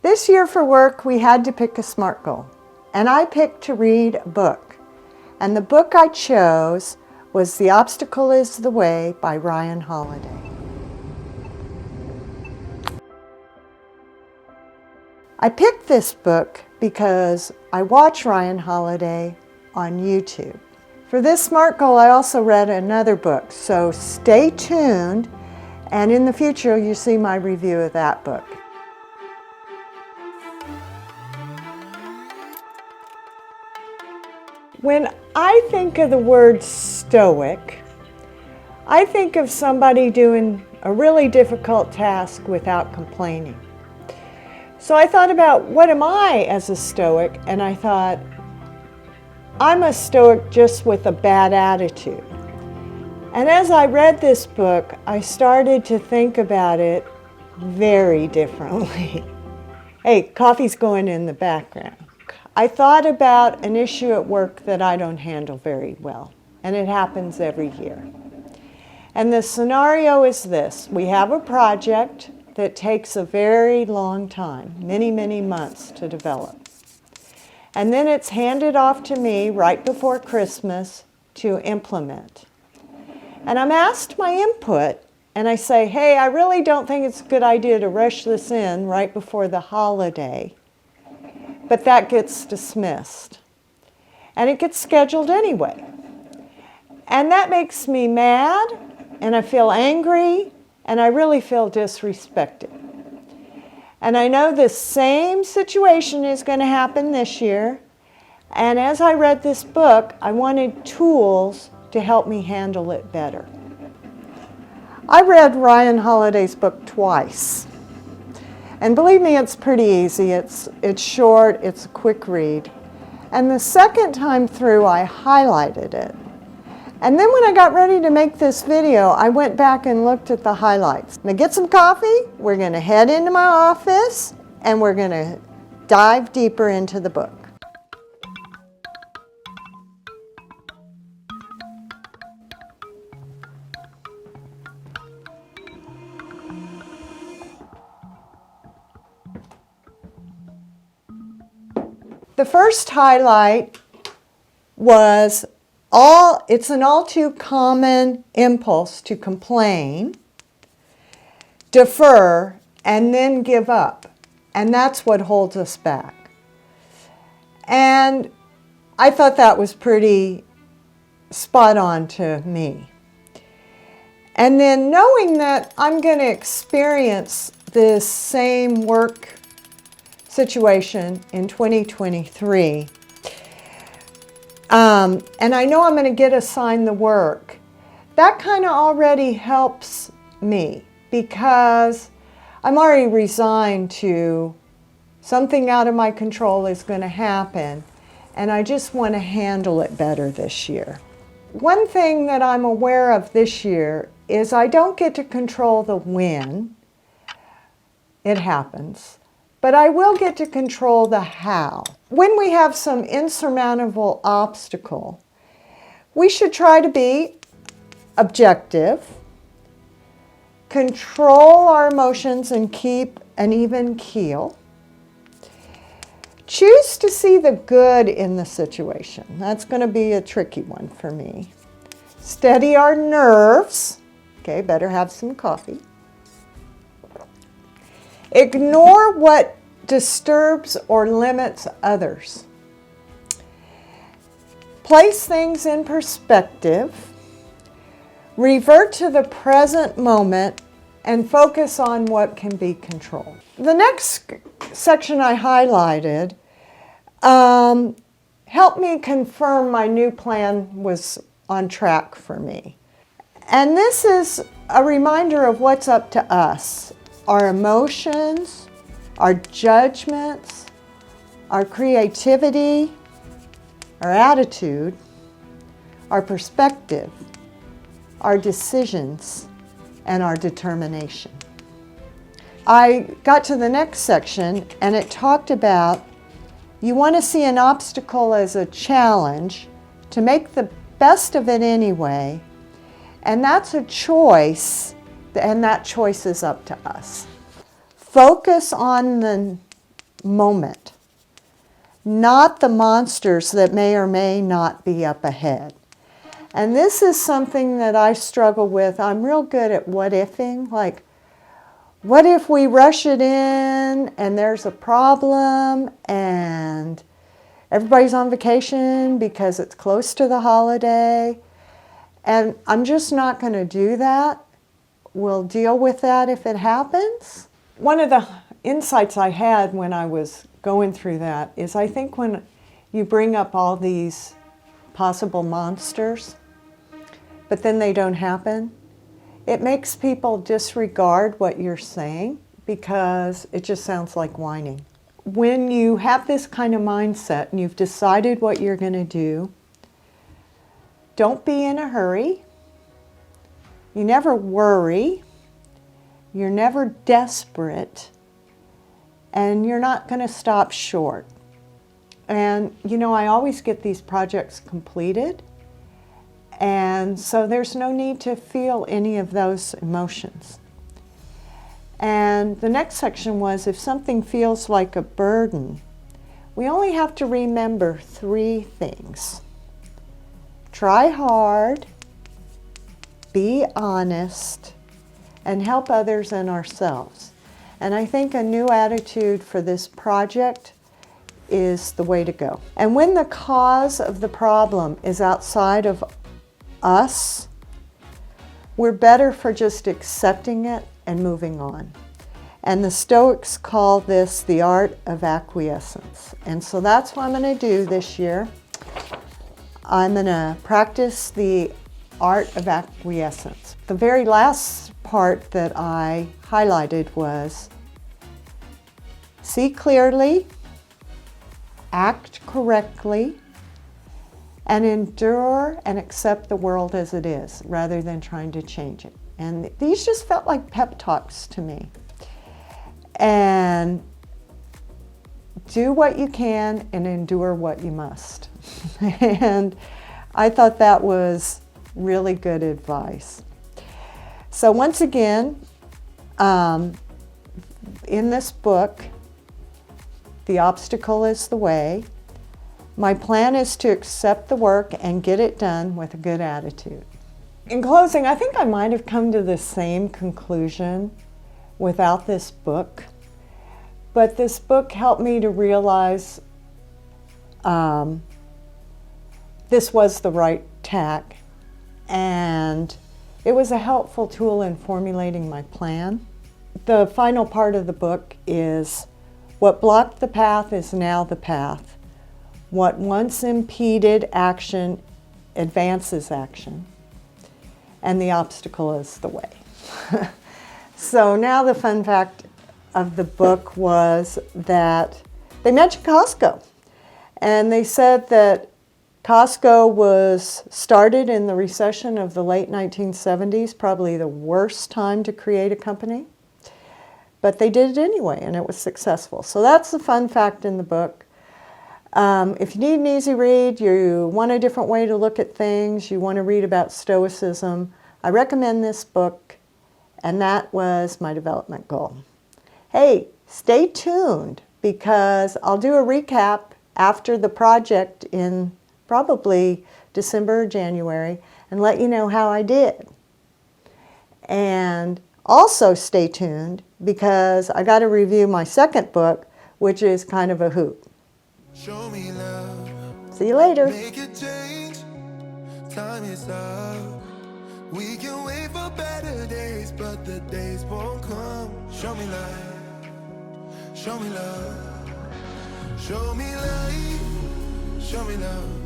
This year for work, we had to pick a SMART goal, and I picked to read a book. And the book I chose was The Obstacle is the Way by Ryan Holiday. I picked this book because I watch Ryan Holiday on YouTube. For this SMART goal, I also read another book, so stay tuned, and in the future you'll see my review of that book. When I think of the word stoic, I think of somebody doing a really difficult task without complaining. So I thought about, what am I as a stoic? And I thought, I'm a stoic just with a bad attitude. And as I read this book, I started to think about it very differently. Hey, coffee's going in the background. I thought about an issue at work that I don't handle very well, and it happens every year. And the scenario is this: we have a project that takes a very long time, many, many months to develop. And then it's handed off to me right before Christmas to implement. And I'm asked my input, and I say, hey, I really don't think it's a good idea to rush this in right before the holiday. But that gets dismissed. And it gets scheduled anyway. And that makes me mad, and I feel angry, and I really feel disrespected. And I know the same situation is going to happen this year. And as I read this book, I wanted tools to help me handle it better. I read Ryan Holiday's book twice. And believe me, it's pretty easy. It's short, it's a quick read. And the second time through, I highlighted it. And then when I got ready to make this video, I went back and looked at the highlights. Now get some coffee, we're going to head into my office, and we're going to dive deeper into the book. The first highlight was it's an all too common impulse to complain, defer, and then give up. And that's what holds us back. And I thought that was pretty spot on to me. And then knowing that I'm going to experience this same work situation in 2023, and I know I'm going to get assigned the work, that kind of already helps me because I'm already resigned to something out of my control is going to happen, and I just want to handle it better this year. One thing that I'm aware of this year is I don't get to control the when. It happens. But I will get to control the how. When we have some insurmountable obstacle, we should try to be objective, control our emotions and keep an even keel, choose to see the good in the situation. That's going to be a tricky one for me. Steady our nerves. Okay, better have some coffee. Ignore what disturbs or limits others. Place things in perspective. Revert to the present moment and focus on what can be controlled. The next section I highlighted helped me confirm my new plan was on track for me. And this is a reminder of what's up to us. Our emotions, our judgments, our creativity, our attitude, our perspective, our decisions, and our determination. I got to the next section and it talked about you want to see an obstacle as a challenge to make the best of it anyway, and that's a choice, and that choice is up to us. Focus on the moment, not the monsters that may or may not be up ahead. And this is something that I struggle with. I'm real good at what-ifing, like, what if we rush it in and there's a problem and everybody's on vacation because it's close to the holiday? And I'm just not going to do that. We'll deal with that if it happens. One of the insights I had when I was going through that is I think when you bring up all these possible monsters, but then they don't happen, it makes people disregard what you're saying because it just sounds like whining. When you have this kind of mindset and you've decided what you're going to do, don't be in a hurry. You never worry. You're never desperate. And you're not going to stop short. And, you know, I always get these projects completed. And so there's no need to feel any of those emotions. And the next section was, if something feels like a burden, we only have to remember 3 things. Try hard, be honest, and help others and ourselves. And I think a new attitude for this project is the way to go. And when the cause of the problem is outside of us, we're better for just accepting it and moving on. And the Stoics call this the art of acquiescence. And so that's what I'm going to do this year. I'm going to practice the art of acquiescence. The very last part that I highlighted was see clearly, act correctly, and endure and accept the world as it is, rather than trying to change it. And these just felt like pep talks to me. And do what you can and endure what you must. And I thought that was really good advice. So once again, in this book, The Obstacle is the Way, my plan is to accept the work and get it done with a good attitude. In closing, I think I might have come to the same conclusion without this book, but this book helped me to realize this was the right tack, and it was a helpful tool in formulating my plan. The final part of the book is, what blocked the path is now the path. What once impeded action advances action, and the obstacle is the way. So now the fun fact of the book was that they mentioned Costco, and they said that Costco was started in the recession of the late 1970s, probably the worst time to create a company. But they did it anyway, and it was successful. So that's the fun fact in the book. If you need an easy read, you want a different way to look at things, you want to read about Stoicism, I recommend this book, and that was my development goal. Hey, stay tuned, because I'll do a recap after the project in probably December or January, and let you know how I did. And also stay tuned, because I got to review my second book, which is kind of a hoot. Show me love. See you later. Make it change. Time is up. We can wait for better days, but the days won't come. Show me light. Show me love. Show me light. Show me love.